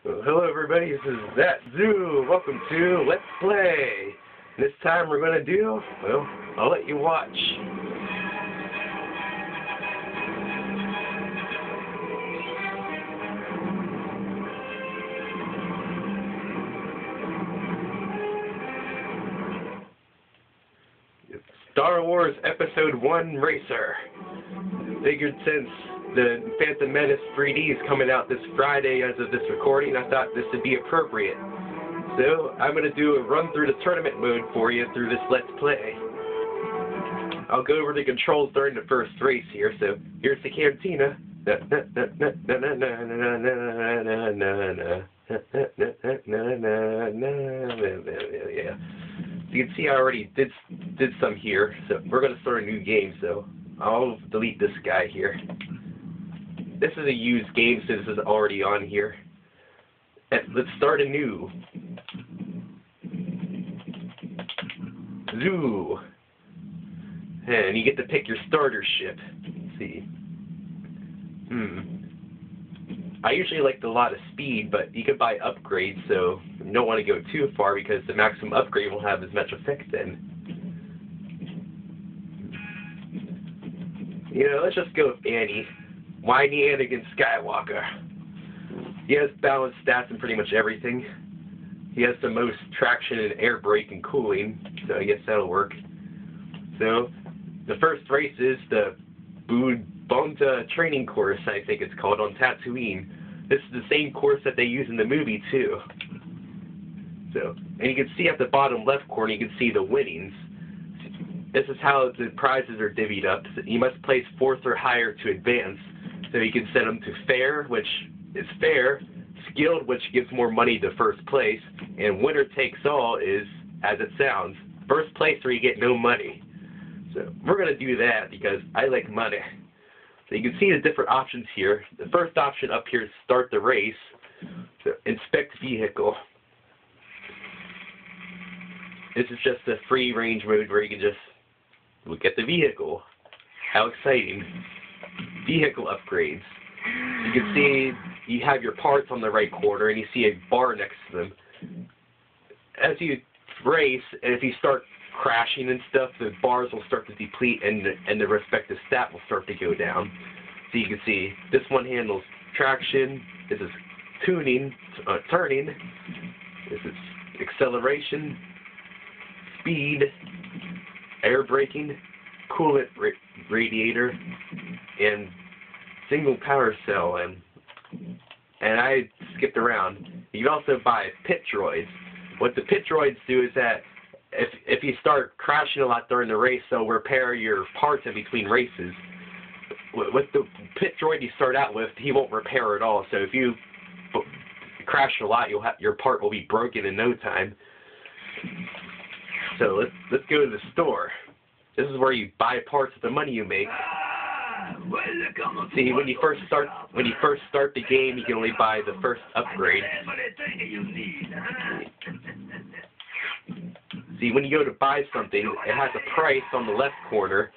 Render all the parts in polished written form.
Well, hello everybody, this is That Zoo. Welcome to Let's Play. This time we're going to do, well, I'll let you watch. It's Star Wars Episode 1 Racer. Figured since the Phantom Menance 3D is coming out this Friday as of this recording, I thought this would be appropriate. So, I'm going to do a run through the tournament mode for you through this Let's Play. I'll go over the controls during the first race here, so here's the cantina. Yeah. You can see I already did some here, so we're going to start a new game, so I'll delete this guy here. This is a used game, so this is already on here. And let's start anew. Zoo. And you get to pick your starter ship. Let's see. I usually like a lot of speed, but you could buy upgrades, so you don't want to go too far because the maximum upgrade won't have as much effect then. You know, let's just go with Annie. Whiny Anakin Skywalker. He has balanced stats in pretty much everything. He has the most traction and air brake and cooling, so I guess that'll work. So, the first race is the Bonta training course, I think it's called, on Tatooine. This is the same course that they use in the movie, too. So, and you can see at the bottom left corner, you can see the winnings. This is how the prizes are divvied up. You must place 4th or higher to advance. So you can set them to fair, which is fair, skilled, which gives more money to first place, and winner takes all is, as it sounds, first place where you get no money. So we're going to do that because I like money. So you can see the different options here. The first option up here is start the race. So inspect vehicle. This is just a free range mode where you can just look at the vehicle. How exciting. Vehicle upgrades. You can see you have your parts on the right corner and you see a bar next to them. As you race, and if you start crashing and stuff, the bars will start to deplete and the respective stat will start to go down. So you can see this one handles traction, this is tuning, turning, this is acceleration, speed, air braking, coolant radiator, and single power cell, and I skipped around. You can also buy pit droids. What the pit droids do is that if you start crashing a lot during the race, they'll repair your parts in between races. With the pit droid you start out with, he won't repair at all. So if you crash a lot, your part will be broken in no time. So let's go to the store. This is where you buy parts with the money you make. See, when you first start the game, you can only buy the first upgrade. See, when you go to buy something, it has a price on the left corner,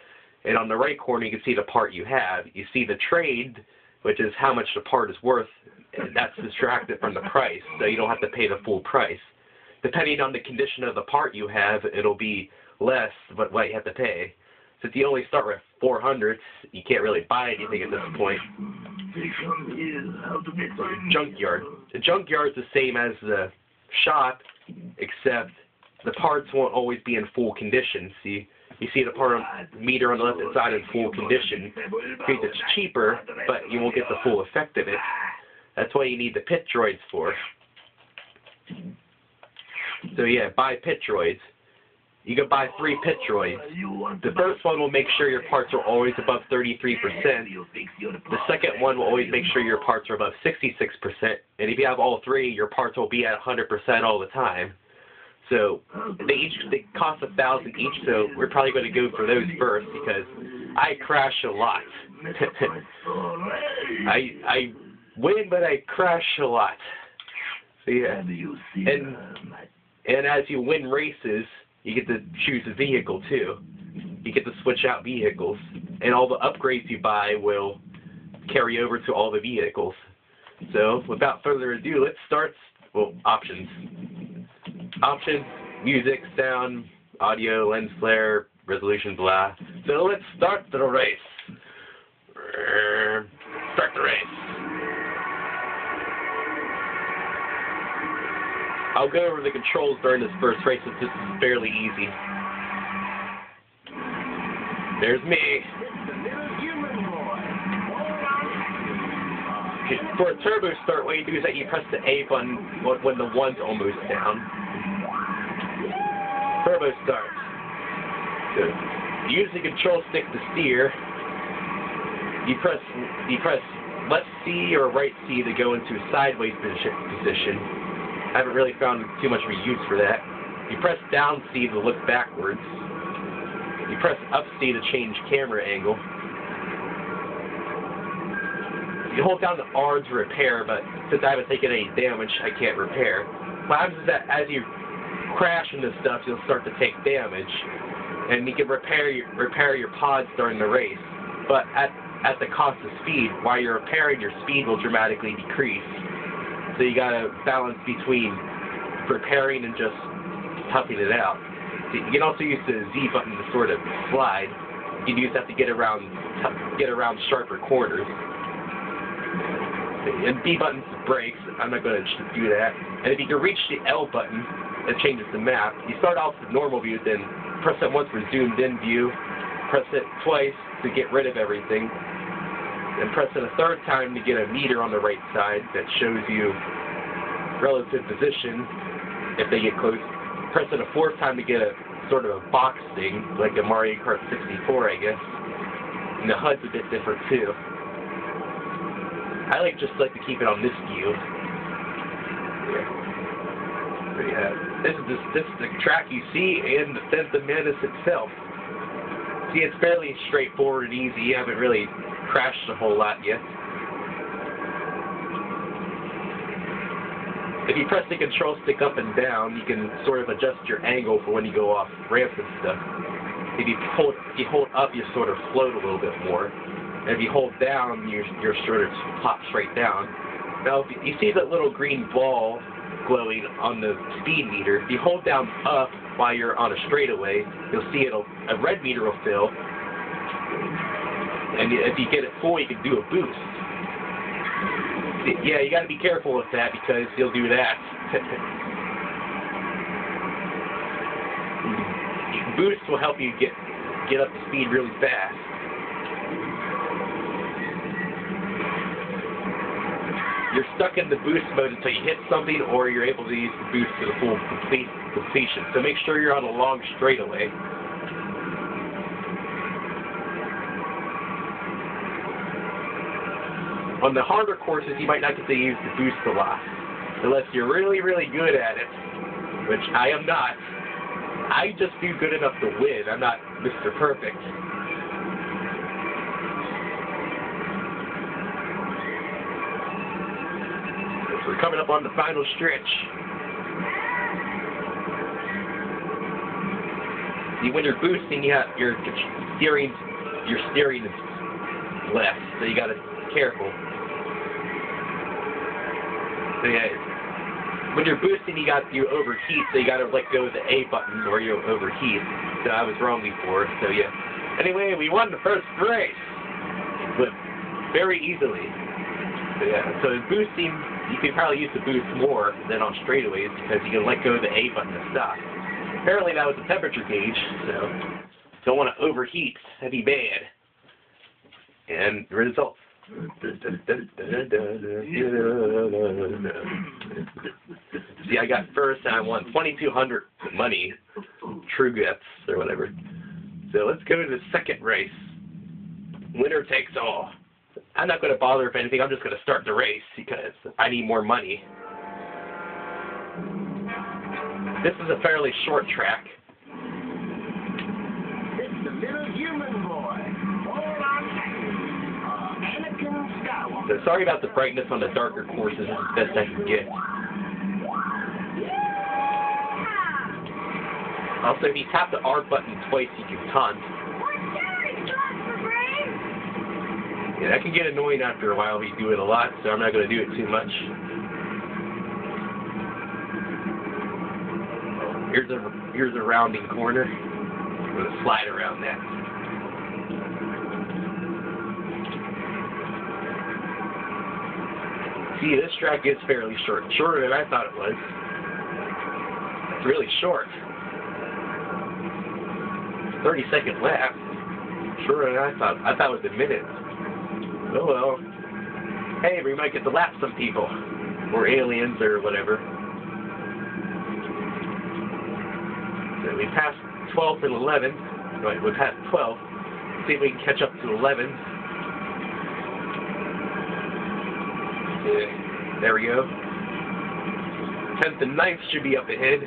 and on the right corner you can see the part you have. You see the trade, which is how much the part is worth, and that's subtracted from the price, so you don't have to pay the full price. Depending on the condition of the part you have, it'll be less what you have to pay. So if you only start with 400, you can't really buy anything at this point. Junkyard. The junkyard is the same as the shop, except the parts won't always be in full condition. See, you see the part meter on the left side in full condition. Because it's cheaper, but you won't get the full effect of it. That's why you need the pit droids for. So yeah, buy pit droids. You can buy 3 pit droids. The first one will make sure your parts are always above 33%. The second one will always make sure your parts are above 66%. And if you have all 3, your parts will be at 100% all the time. So they cost $1,000 each, so we're probably going to go for those first because I crash a lot. I win, but I crash a lot. So yeah. And as you win races, you get to choose a vehicle too. You get to switch out vehicles, and all the upgrades you buy will carry over to all the vehicles. So, without further ado, let's start. Well, options. Options, music, sound, audio, lens flare, resolution, blah. So let's start the race. Start the race. I'll go over the controls during this first race, since this is fairly easy. There's me. Okay, for a turbo start, what you do is that you press the A button when the one's almost down. Turbo start. So, use the control stick to steer. You press left C or right C to go into a sideways position. I haven't really found too much of a use for that. You press down C to look backwards. You press up C to change camera angle. You hold down the R to repair, but since I haven't taken any damage, I can't repair. What happens is that as you crash into stuff, you'll start to take damage, and you can repair your pods during the race, but at the cost of speed. While you're repairing, your speed will dramatically decrease. So you gotta balance between repairing and just toughing it out. You can also use the Z button to sort of slide. You can use that to get around sharper corners. And B button's the brakes. I'm not going to do that. And if you can reach the L button, it changes the map. You start off with normal view, then press it once for zoomed in view. Press it twice to get rid of everything. And press it a third time to get a meter on the right side that shows you relative position if they get close. Press it a fourth time to get a sort of a box thing, like a Mario Kart 64, I guess. And the HUD's a bit different too. I just like to keep it on this view. Yeah. This is the track you see and the Phantom Menance itself. See, it's fairly straightforward and easy. You haven't really crashed a whole lot yet. If you press the control stick up and down, you can sort of adjust your angle for when you go off ramps and stuff. If you hold up, you sort of float a little bit more. And if you hold down, you're sort of pop straight down. Now, if you see that little green ball glowing on the speed meter, if you hold down up while you're on a straightaway, you'll see a red meter will fill. And if you get it full, you can do a boost. Yeah, you got to be careful with that because you'll do that. Boost will help you get up to speed really fast. You're stuck in the boost mode until you hit something, or you're able to use the boost to the full completion. So make sure you're on a long straightaway. On the harder courses, you might not get to use the boost a lot, unless you're really, really good at it, which I am not. I just do good enough to win. I'm not Mr. Perfect. We're coming up on the final stretch. See, when you're boosting, you have your steering is left, so you gotta be careful. So yeah, when you're boosting, you overheat, so you gotta let go of the A button or you'll overheat. So I was wrong before. So yeah. Anyway, we won the first race, but very easily. So yeah. So boosting, you can probably use the boost more than on straightaways because you can let go of the A button to stop. Apparently that was a temperature gauge, so don't want to overheat. That'd be bad. And the results. See, I got first and I won 2,200 money, true gets or whatever. So let's go to the second race. Winner takes all. I'm not going to bother with anything. I'm just going to start the race because I need more money. This is a fairly short track. It's the little human boy. Hold on tight. Anakin Skywalker. So sorry about the brightness on the darker courses. This is the best I can get. Also, if you tap the R button twice, you can taunt. Yeah, that can get annoying after a while if you do it a lot, so I'm not going to do it too much. Here's a rounding corner. I'm going to slide around that. See, this track is fairly short. Shorter than I thought it was. It's really short. 30-second lap. Shorter than I thought. I thought it was a minute. Oh well. Hey, we might get to lap some people. Or aliens or whatever. So we passed 12 and 11. Right, we passed 12. See if we can catch up to 11. Yeah, there we go. 10th and 9th should be up ahead.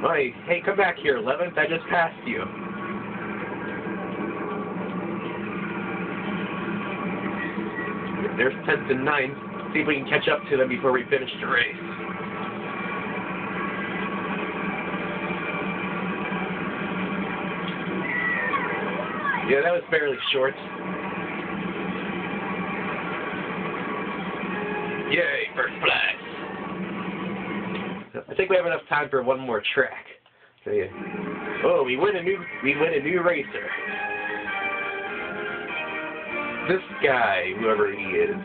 Right, hey, come back here, 11th. I just passed you. There's 10th and 9th. See if we can catch up to them before we finish the race. Yeah, that was fairly short. Yay, first place. I think we have enough time for one more track. So yeah. Oh, we win a new racer. This guy, whoever he is.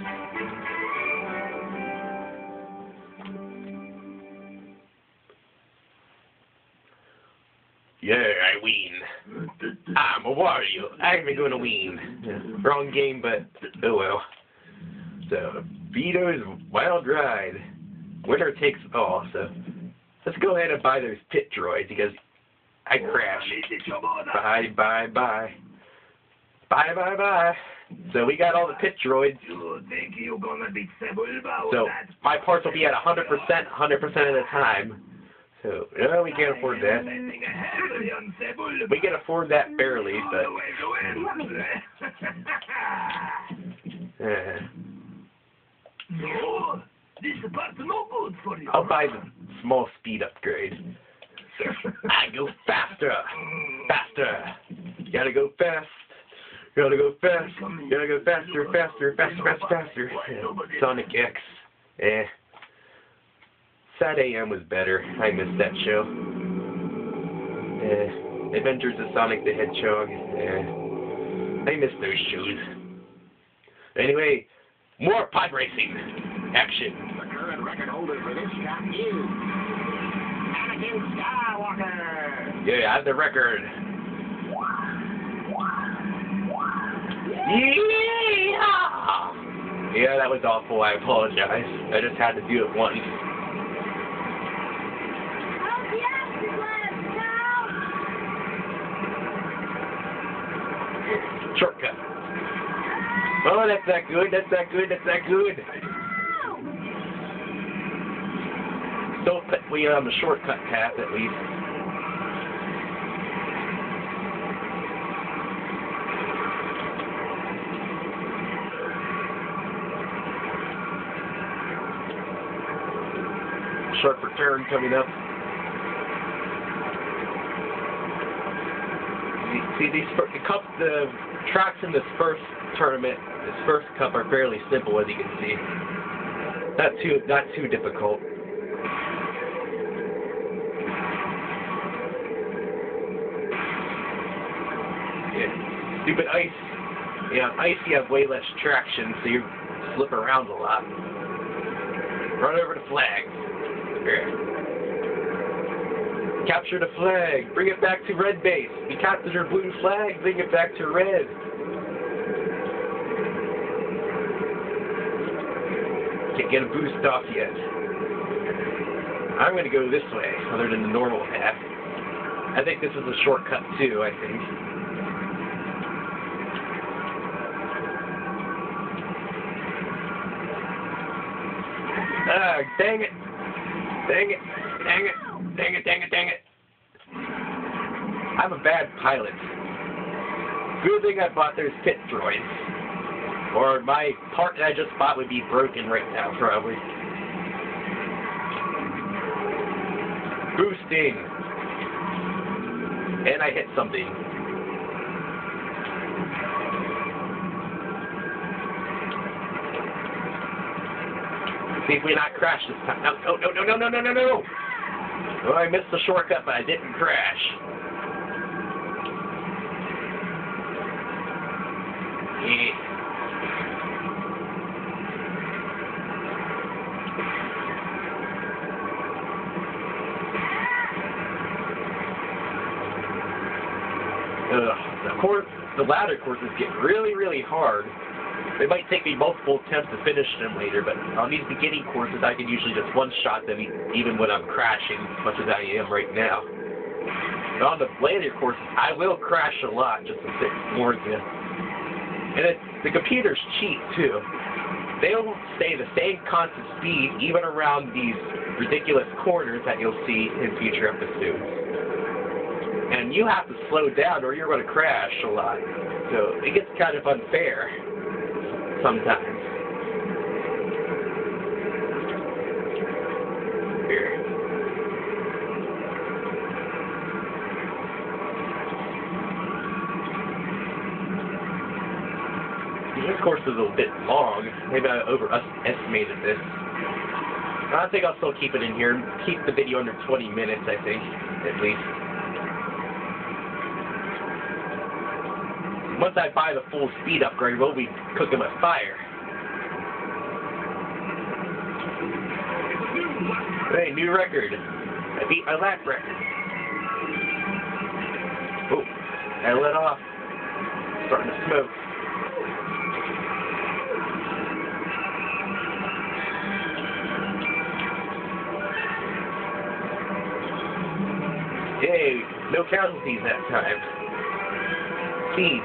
Yeah, I win. I'm a Wario. I'm gonna win. Yeah, wrong game, but oh well. So, Vito's Wild Ride. Winner takes all. So, let's go ahead and buy those pit droids because I crashed. Bye, bye, bye. Bye, bye, bye. So, we got all the pit droids. So, my parts will be at 100% of the time. So, no, we can't afford that. We can afford that barely, but... No, this part's no good for you. I'll buy the small speed upgrade. I go faster. Faster. You gotta go fast. You gotta go fast. You gotta go faster, faster, faster, faster, faster. Sonic X. Sad AM was better. I missed that show. Adventures of Sonic the Hedgehog. I missed those shows. Anyway, more pod racing action. The current record holder for this shot is Anakin Skywalker. Yeah, I have the record. Yeah, that was awful. I apologize. I just had to do it once. Shortcut. Oh, that's that good. That's that good. That's that good. So we on the shortcut path at least. Sharp return coming up. See these the tracks in this first tournament, this first cup are fairly simple as you can see. Not too difficult. Yeah. Stupid ice. Yeah, on ice you have way less traction, so you slip around a lot. Run over the flag. There. Capture the flag. Bring it back to red base. We captured our blue flag. Bring it back to red. Can't get a boost off yet. I'm going to go this way, other than the normal path. I think this is a shortcut too, I think. Ah, dang it. Dang it. Dang it. Dang it, dang it, dang it. I'm a bad pilot. Good thing I bought those pit droids. Or my part that I just bought would be broken right now, probably. Boosting. And I hit something. See if we not crash this time. No, no, no, no, no, no, no, no. Oh, I missed the shortcut, but I didn't crash. Yeah. The ladder courses get really, really hard. It might take me multiple attempts to finish them later, but on these beginning courses, I can usually just one-shot them even when I'm crashing, as much as I am right now. But on the later courses, I will crash a lot, just to warn you. And the computers cheat, too. They'll stay the same constant speed, even around these ridiculous corners that you'll see in future episodes. And you have to slow down or you're going to crash a lot. So it gets kind of unfair sometimes. Here. This course is a bit long. Maybe I overestimated this. I think I'll still keep it in here. Keep the video under 20 minutes, I think, at least. Once I buy the full speed upgrade, we'll be cooking with fire. Hey, new record. I beat my lap record. Oh, I let off. Starting to smoke. Yay, no casualties that time. Speed.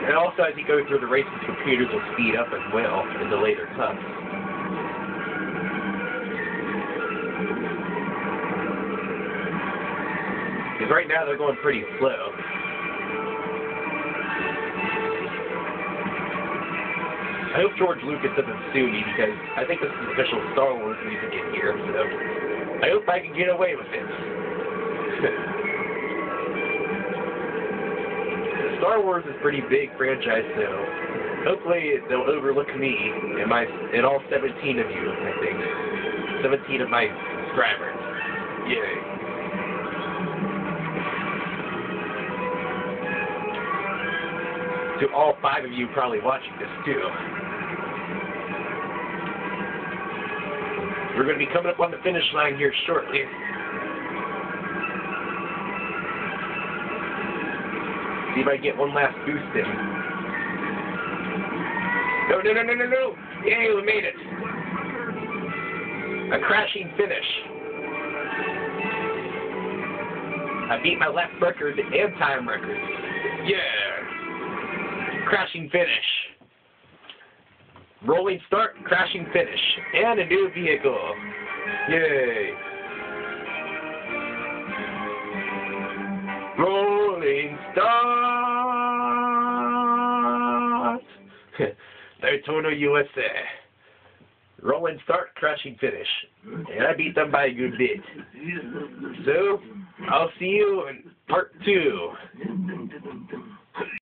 And also, as you go through the races, computers will speed up as well in the later cuts. Because right now they're going pretty slow. I hope George Lucas doesn't sue me because I think this is official Star Wars music in here, so I hope I can get away with it. Star Wars is a pretty big franchise, so hopefully they'll overlook me and all 17 of you, I think. 17 of my subscribers. Yay. To all 5 of you probably watching this too. We're going to be coming up on the finish line here shortly. See if I get one last boost in. No, no, no, no, no, no! Yay, we made it! A crashing finish. I beat my lap record and time record. Yeah! Crashing finish. Rolling start, crashing finish. And a new vehicle. Yay! Rolling start! Daytona, USA. Rolling start, crashing finish. And I beat them by a good bit. So, I'll see you in part 2.